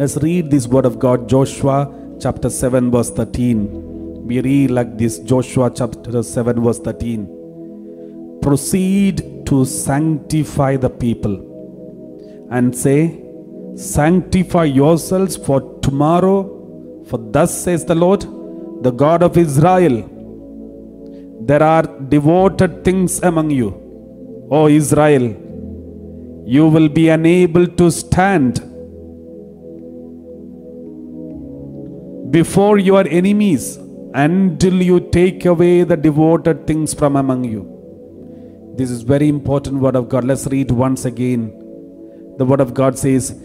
Let's read this word of God, Joshua chapter 7 verse 13. We read like this, Joshua chapter 7 verse 13. Proceed to sanctify the people and say, sanctify yourselves for tomorrow, for thus says the Lord, the God of Israel, there are devoted things among you, O Israel. You will be unable to stand before your enemies until you take away the devoted things from among you. This is very important word of God. Let's read once again. The word of God says,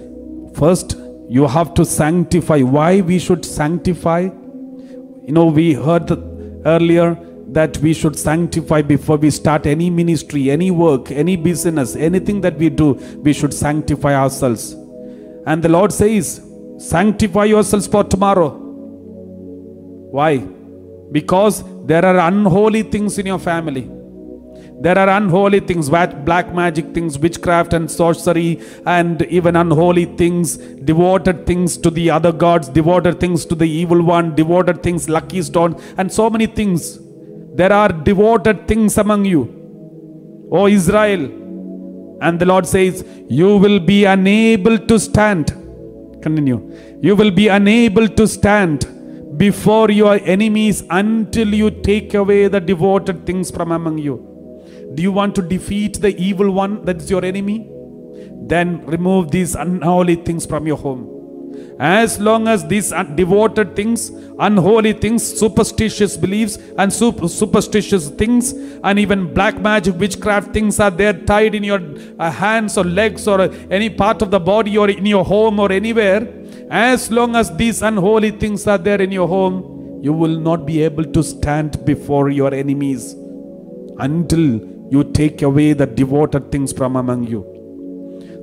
first you have to sanctify. Why we should sanctify? We heard earlier that we should sanctify before we start any ministry, any work, any business, anything that we do, we should sanctify ourselves. And the Lord says, sanctify yourselves for tomorrow. Why? Because there are unholy things in your family. There are unholy things, black magic things, witchcraft and sorcery, and even unholy things, devoted things to the other gods, devoted things to the evil one, devoted things, lucky stone, and so many things. There are devoted things among you, O Israel. And the Lord says, you will be unable to stand. Continue. You will be unable to stand before your enemies until you take away the devoted things from among you. Do you want to defeat the evil one that is your enemy? Then remove these unholy things from your home. As long as these devoted things, unholy things, superstitious beliefs and superstitious things, and even black magic, witchcraft things are there tied in your hands or legs or any part of the body or in your home or anywhere, as long as these unholy things are there in your home, you will not be able to stand before your enemies until you take away the devoted things from among you.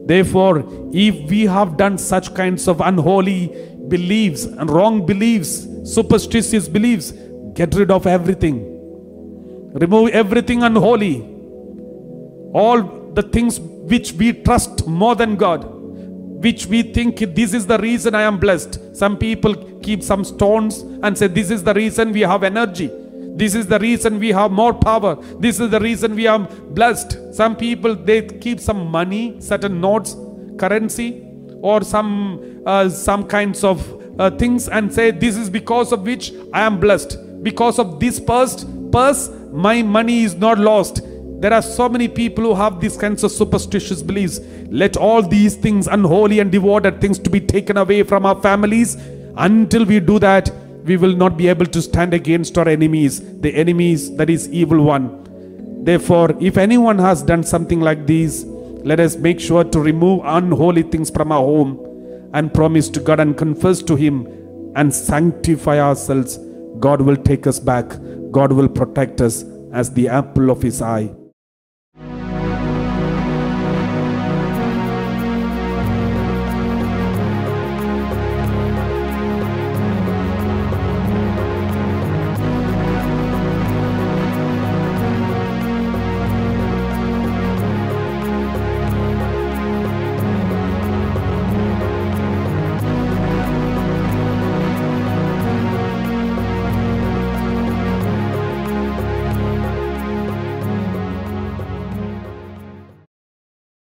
Therefore, if we have done such kinds of unholy beliefs and wrong beliefs, superstitious beliefs, get rid of everything. Remove everything unholy. All the things which we trust more than God, which we think this is the reason I am blessed. Some people keep some stones and say this is the reason we have energy. This is the reason we have more power. This is the reason we are blessed. Some people, they keep some money, certain notes, currency, or some kinds of things and say this is because of which I am blessed. Because of this purse, my money is not lost. There are so many people who have these kinds of superstitious beliefs. Let all these things, unholy and devoted things, to be taken away from our families. Until we do that, we will not be able to stand against our enemies, the enemies, that is evil one. Therefore, if anyone has done something like this, let us make sure to remove unholy things from our home and promise to God and confess to Him and sanctify ourselves. God will take us back. God will protect us as the apple of His eye.